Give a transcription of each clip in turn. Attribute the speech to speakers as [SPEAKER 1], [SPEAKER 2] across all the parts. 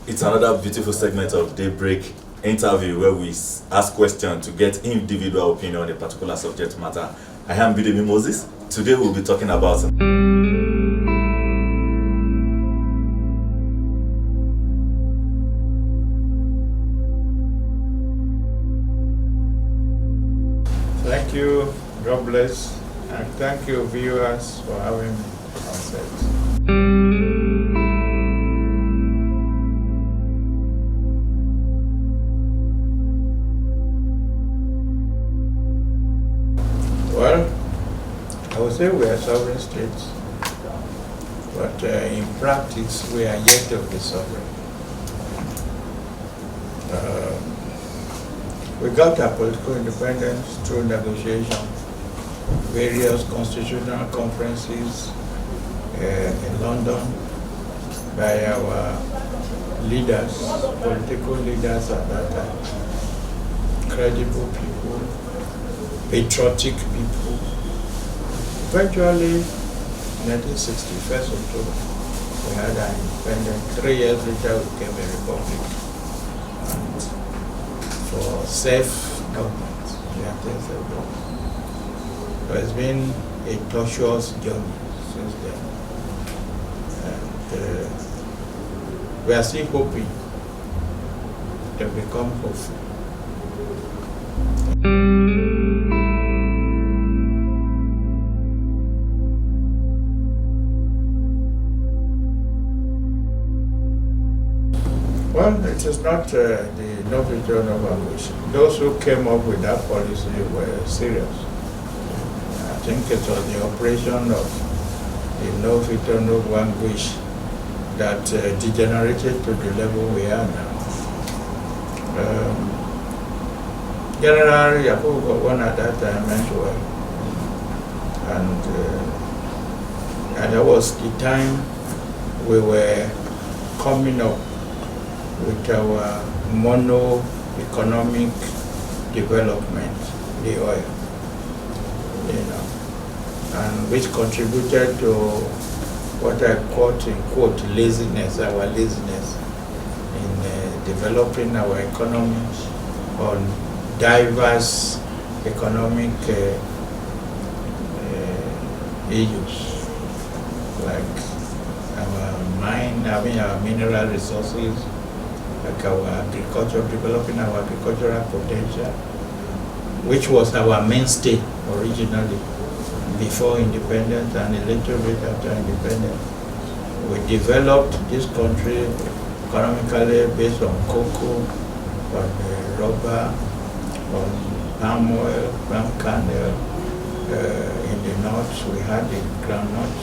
[SPEAKER 1] It's another beautiful segment of Daybreak interview where we ask questions to get individual opinion on a particular subject matter. I am Bidemi Moses. Today we'll be talking about
[SPEAKER 2] Thank you, God bless, and thank you viewers for having me on set. Well, I would say we are sovereign states, but in practice we are yet to be sovereign. We got our political independence through negotiation, various constitutional conferences in London by our leaders, political leaders at that time, credible people, patriotic people. Eventually, 1961 October, we had our independence. 3 years later, we became a republic. And for self-government, so it's been a tortuous journey since then. And we are still hoping to become hopeful. Well, it is not the no veto, no vanquish. Those who came up with that policy were serious. I think it was the operation of the no veto, no vanquish that degenerated to the level we are now. General Yakubu Gowon at that time meant well. And that was the time we were coming up with our mono-economic development, the oil, and which contributed to what I quote in quote laziness, our laziness in developing our economy on diverse economic issues like our mineral resources, like our agriculture, developing our agricultural potential, which was our mainstay originally before independence and a little bit after independence. We developed this country economically based on cocoa, on rubber, on palm oil, palm kernel. In the north, we had the groundnuts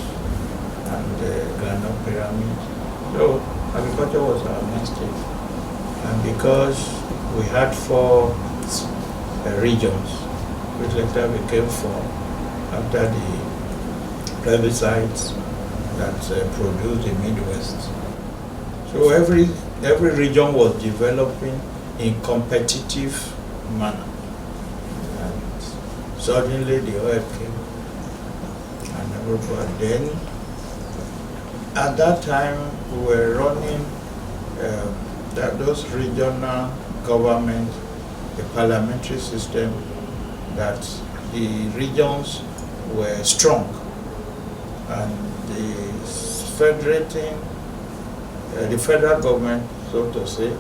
[SPEAKER 2] and the groundnut pyramid. So agriculture was our mainstay. And because we had 4 regions, which later became 4 after the plebiscites that produced the Midwest. So every region was developing in competitive manner. And suddenly the oil came. And everybody then, at that time, we were running those regional governments, the parliamentary system, that the regions were strong, and the federal government, so to say,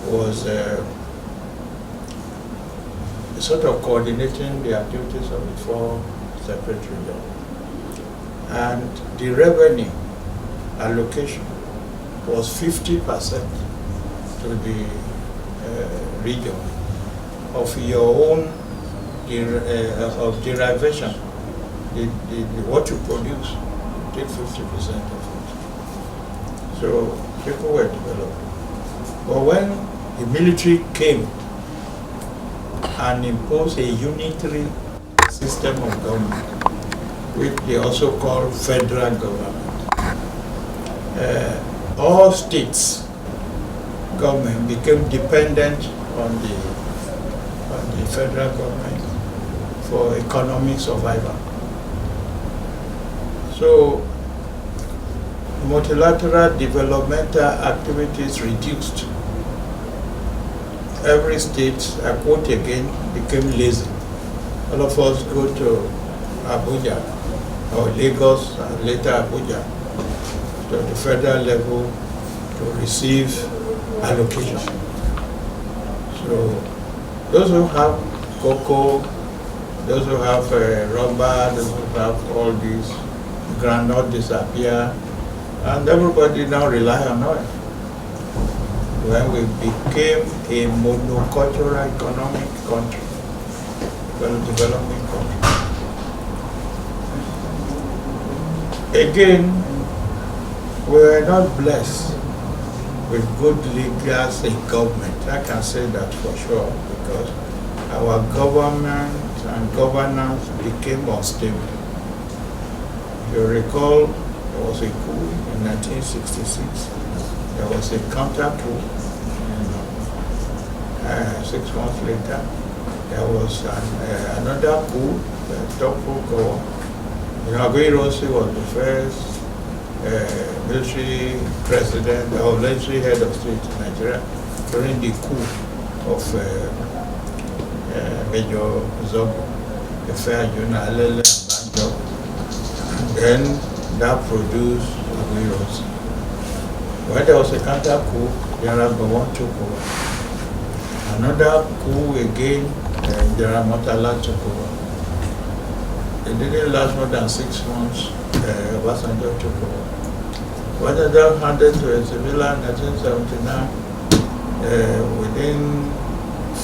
[SPEAKER 2] was sort of coordinating the activities of the 4 separate regions. And the revenue allocation was 50% to the region of your own of derivation, what you produce, take 50% of it. So people were developing. But when the military came and imposed a unitary system of government, which they also call federal government, all states government became dependent on the federal government for economic survival. So multilateral developmental activities reduced. Every state, I quote again, became lazy. All of us go to Abuja or Lagos and later Abuja to the federal level to receive allocation. So those who have cocoa, those who have rubber, those who have all these groundnut disappear, and everybody now rely on oil. When we became a monocultural economic country, developing country. Again, we were not blessed with good leaders in government. I can say that for sure, because our government and governance became unstable. If you recall, there was a coup in 1966. There was a counter coup. 6 months later, there was another coup, the Topo coup. Iranola was the first military president or military head of state in Nigeria during the coup of Major Zobo, the fair Alele and Banjo. And then that produced Iranola. When there was a counter coup, Iranola took over. Another coup again, Iranola took over. It didn't last more than 6 months. Obasanjo took over. Obasanjo handed to a civilian in 1979. Within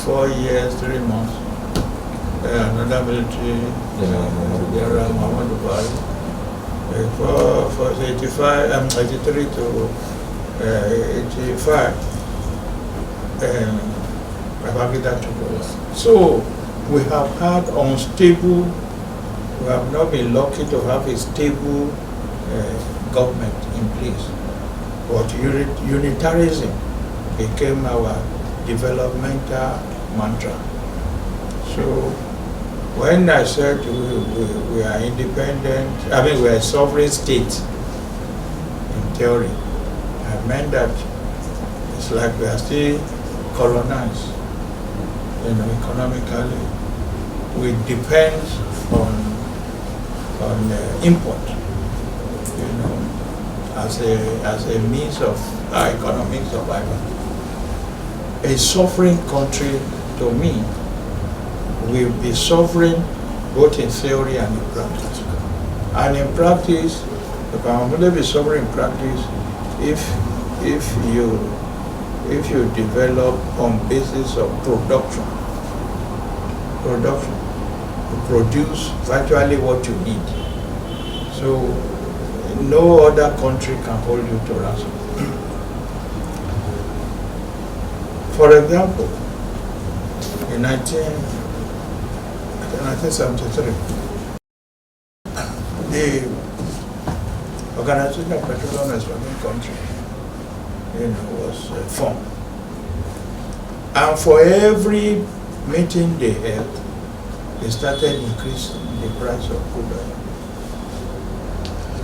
[SPEAKER 2] 4 years, 3 months, another military, General Muhammadu Buhari, for 83 to 85. Babangida took over. So we have had unstable. We have not been lucky to have a stable government in place. But unitarism became our developmental mantra. So when I said we are independent, I mean we are a sovereign state in theory, I meant that it's like we are still colonized, economically. We depend on import, as a means of our economic survival. A sovereign country, to me, will be sovereign both in theory and in practice. And in practice, you can only be sovereign in practice if you develop on basis of production. To produce virtually what you need. So no other country can hold you to ransom. For example, in 1973, the Organization of Petroleum Exploiting Country was formed. And for every meeting they held, they started increasing the price of crude oil.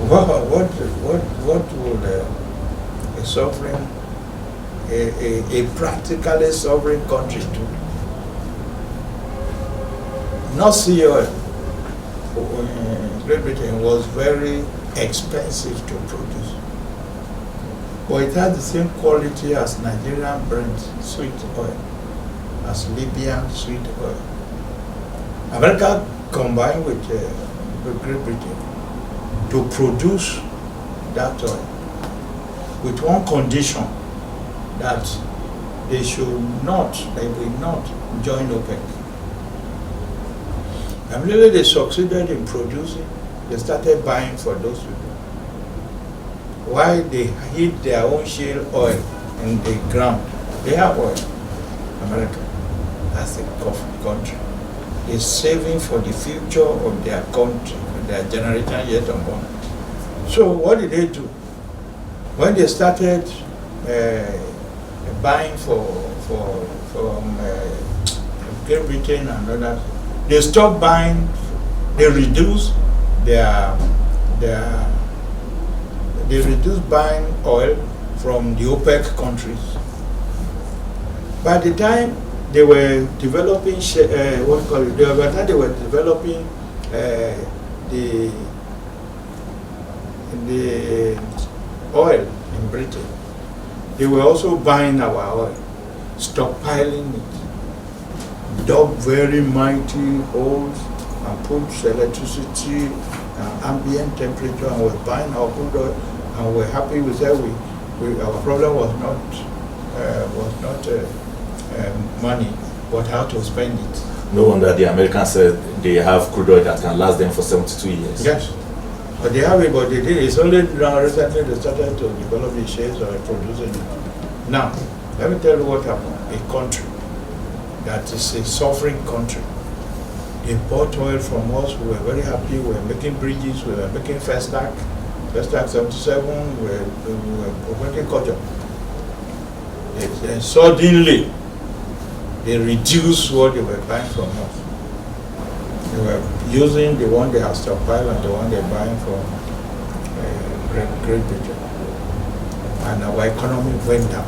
[SPEAKER 2] What would a sovereign, a practically sovereign country do? Not sea oil. Great Britain was very expensive to produce, but it had the same quality as Nigerian Brent sweet oil, as Libyan sweet oil. America combined with Great Britain to produce that oil with one condition, that they will not join OPEC. And really they succeeded in producing, they started buying for those people. Why they hid their own shale oil in the ground? They have oil. America, as a country, is saving for the future of their country, their generation yet unborn. So what did they do? When they started buying from Great Britain and others, they stopped buying. They reduced their they reduced buying oil from the OPEC countries. By the time they were developing, by the time they were developing the oil in Britain, they were also buying our oil, stockpiling it, dug very mighty holes and put electricity and ambient temperature, and we're buying our crude oil, and we're happy with that. Our problem was not money, but how to spend it.
[SPEAKER 1] No wonder the Americans said they have crude oil that can last them for 72 years.
[SPEAKER 2] Yes, but they have it, but they did. It's only now recently they started to develop the shades or producing it. Now, let me tell you what happened. A country that is a suffering country, they bought oil from us. We were very happy. We were making bridges. We were making Festac 77. We were promoting culture. And suddenly, they reduced what they were buying from us. They were using the one they have stockpiled and the one they're buying from Great Britain. And our economy went down.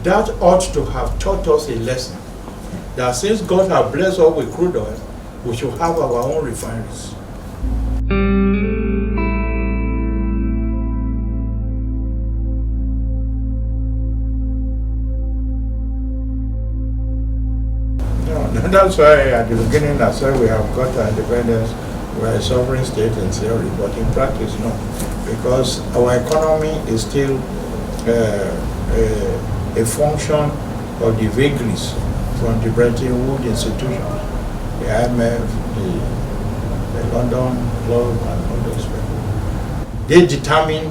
[SPEAKER 2] That ought to have taught us a lesson. That since God has blessed us with crude oil, we should have our own refineries. That's why at the beginning I said we have got our independence, we are a sovereign state in theory, but in practice no, because our economy is still a function of the vagaries from the Bretton Woods institutions, the IMF, the London Club, and all those people. They determine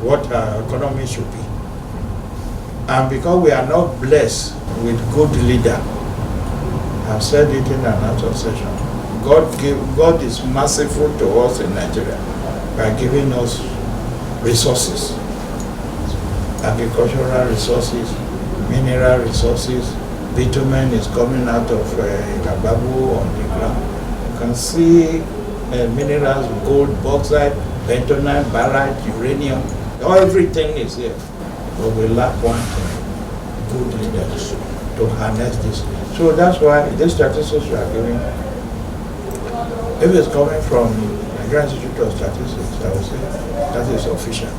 [SPEAKER 2] what our economy should be. And because we are not blessed with good leader, I've said it in another session, God is merciful to us in Nigeria by giving us resources, agricultural resources, mineral resources. Bitumen is coming out of Gababu on the ground. You can see minerals, gold, bauxite, bentonite, barite, uranium, everything is here. But we lack one thing, good leaders to harness this. So that's why this statistics we are giving, if it's coming from the Nigerian Institute of Statistics, I would say that is official.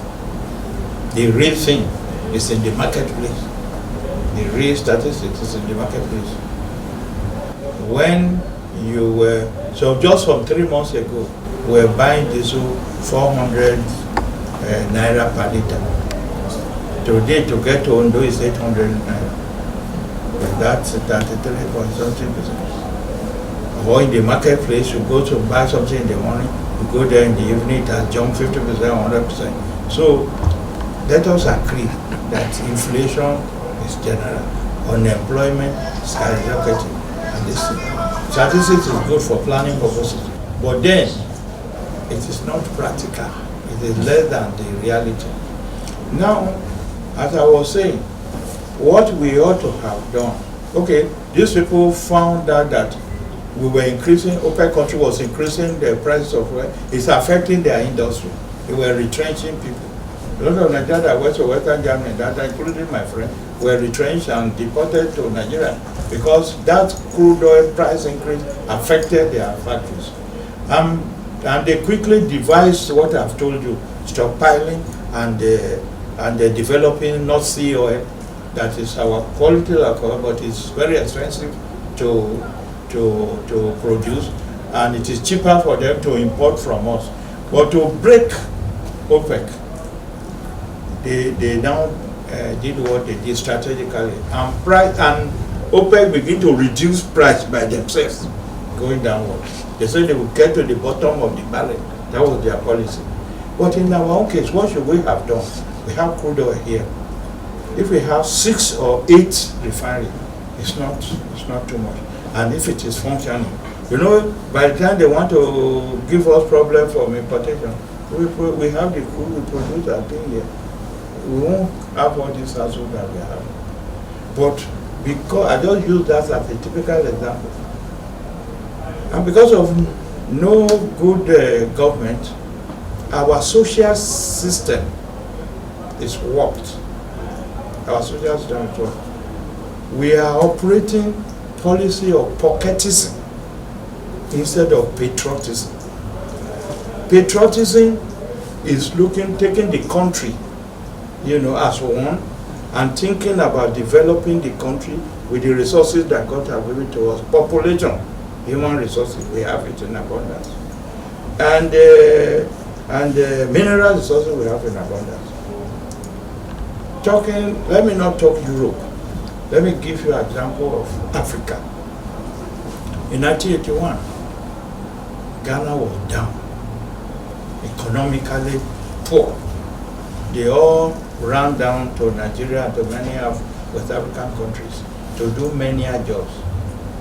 [SPEAKER 2] The real thing is in the marketplace. The real statistics is in the marketplace. When you were, so just from 3 months ago, we were buying diesel 400 naira per liter. Today to get to Ondo is 800 naira. That's 33.something%. Or in the marketplace, you go to buy something in the morning, you go there in the evening, it has jumped 50%, 100%. So let us agree that inflation is general, unemployment is skyrocketing, and this statistics is good for planning purposes. But then it is not practical. It is less than the reality. Now, as I was saying, what we ought to have done, okay, these people found out that we were increasing, OPEC country was increasing the price of oil, it's affecting their industry. They were retrenching people. A lot of Nigerians that went to Western Germany, that including my friend, were retrenched and deported to Nigeria because that crude oil price increase affected their factories. And they quickly devised what I've told you, stockpiling and developing North Sea oil. That is our quality alcohol, but it's very expensive to produce, and it is cheaper for them to import from us. But to break OPEC, they now did what they did strategically, and OPEC begin to reduce price by themselves, going downward. They said they would get to the bottom of the barrel. That was their policy. But in our own case, what should we have done? We have crude oil here. If we have 6 or 8 refineries, it's not too much. And if it is functioning, you know, by the time they want to give us problem from importation, we have the crude, we produce our thing here. We won't have all this hassle that we have. But because I just use that as a typical example, and because of no good government, our social system is warped. Our social system is warped. We are operating policy of pocketism instead of patriotism. Patriotism is taking the country, as one, and thinking about developing the country with the resources that God has given to us. Population, human resources, we have it in abundance. And mineral resources we have in abundance. Let me not talk Europe. Let me give you an example of Africa. In 1981, Ghana was down, economically poor. They all ran down to Nigeria and to many of West African countries to do many jobs.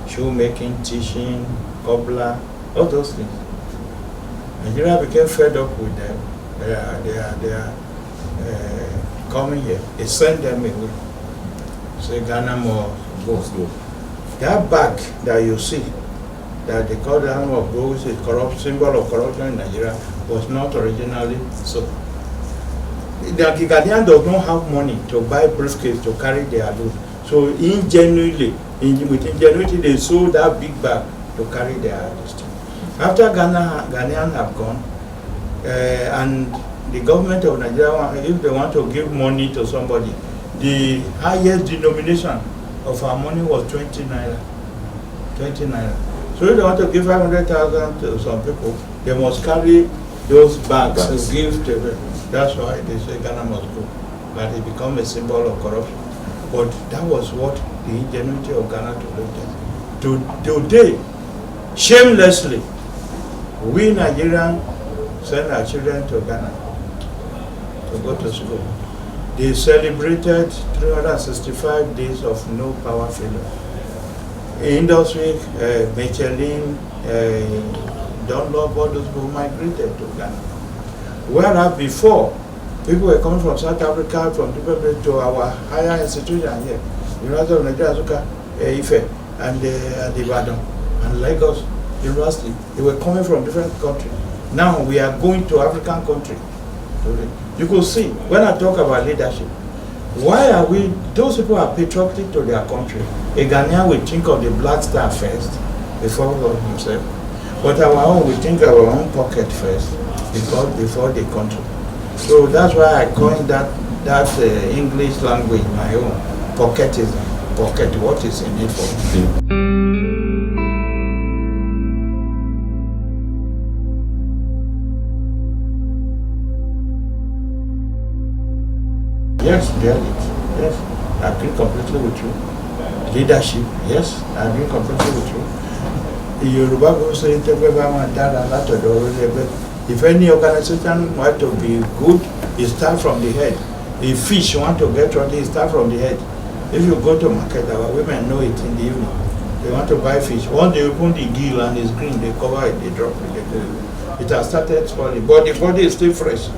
[SPEAKER 2] Shoemaking, teaching, cobbler, all those things. Nigeria became fed up with them. They are coming here. They sent them away. Say Ghana must go. That bag that you see, that they call Ghana must go, which is symbol of corruption in Nigeria, was not originally so. The Ghanaian does not have money to buy briefcase to carry their load. So with ingenuity, they sold that big bag to carry their destiny. After Ghanaians have gone, and the government of Nigeria, if they want to give money to somebody, the highest denomination of our money was 20 naira. 20 naira. So if they want to give 500,000 to some people, they must carry those bags to give to them. That's why they say Ghana must go. But it became a symbol of corruption. But that was what the ingenuity of Ghana to do. Today, shamelessly, we Nigerians send our children to Ghana to go to school. They celebrated 365 days of no power failure. Industry, Michelin, Dunlop, all those people migrated to Ghana. Whereas before, people were coming from South Africa, from different places to our higher institution here. University of Nigeria, Azuka, Ife, and Ibadan, and Lagos University. They were coming from different countries. Now we are going to African countries. You could see, when I talk about leadership, why are we, those people are patriotic to their country. A Ghanaian will think of the Black Star first, before himself. But our own, we think of our own pocket first, before the country. So that's why I coined that English language my own, pocketism. Pocket, what is in it for me? Yes, yes, I agree completely with you. Leadership, yes, I agree completely with you. Yoruba people say, if any organization want to be good, it starts from the head. If fish want to get ready, it starts from the head. If you go to market, our women know it in the evening. They want to buy fish. Once they open the gill and it's green, they cover it, they drop it. It has started spoiling, but the body is still fresh.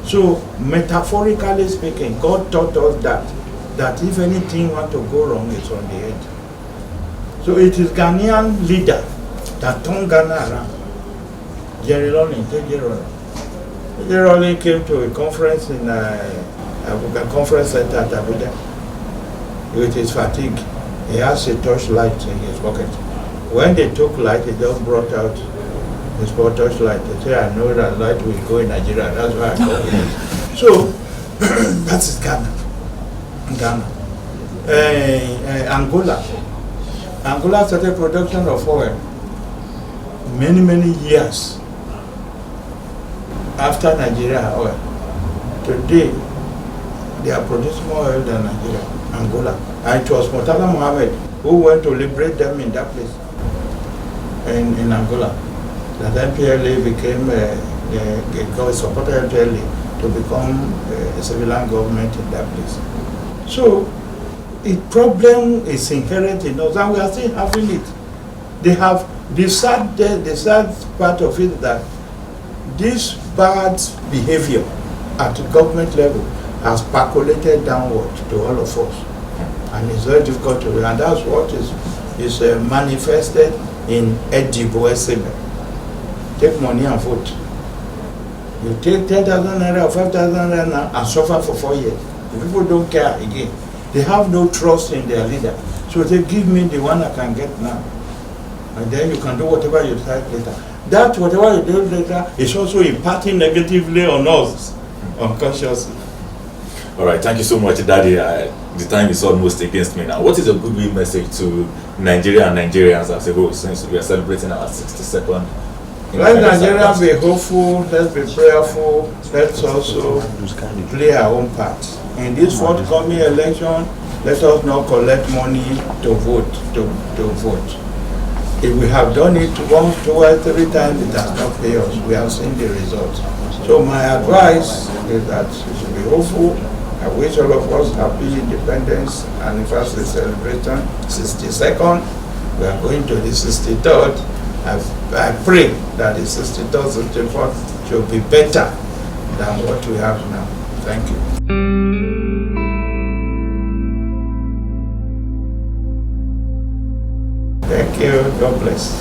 [SPEAKER 2] So, metaphorically speaking, God taught us that if anything want to go wrong, it's on the head. So it is Ghanaian leader that turned Ghana around. Jerry Rawlings came to a conference in a conference center at Abuja with his fatigue. He has a torchlight in his pocket. When they took light, he just brought out his torchlight. They say, I know that light will go in Nigeria. That's why I call it. So, that is Ghana. Angola started production of oil many years after Nigeria oil. Today, they are producing more oil than Nigeria, Angola. And it was Murtala Mohammed who went to liberate them in that place, in Angola. That MPLA became, supported MPLA to become a civilian government in that place. So, the problem is inherent in us, and we are still having it. They have the sad part of it that this bad behavior at the government level has percolated downward to all of us, and it's very difficult to do. And that's what is manifested in Edibo Eseme. Take money and vote. You take 10,000 naira or 5,000 naira now and suffer for 4 years. The people don't care again. They have no trust in their leader. So they give me the one I can get now. And then you can do whatever you like later. That whatever you do later is also impacting negatively on us, unconsciously.
[SPEAKER 1] All right, thank you so much, Daddy. The time is almost against me now. What is a goodwill message to Nigeria and Nigerians as a whole, since we are celebrating our 62nd?
[SPEAKER 2] Let Nigerians be hopeful, let's be prayerful, let's also play our own part. In this forthcoming election, let us not collect money to vote, to vote. If we have done it once, twice, 3 times, it has not paid us. We have seen the results. So my advice is that we should be hopeful. I wish all of us happy independence anniversary celebration, 62nd. We are going to the 63rd. I pray that the 63rd, 64th should be better than what we have now. Thank you. Thank you. God bless.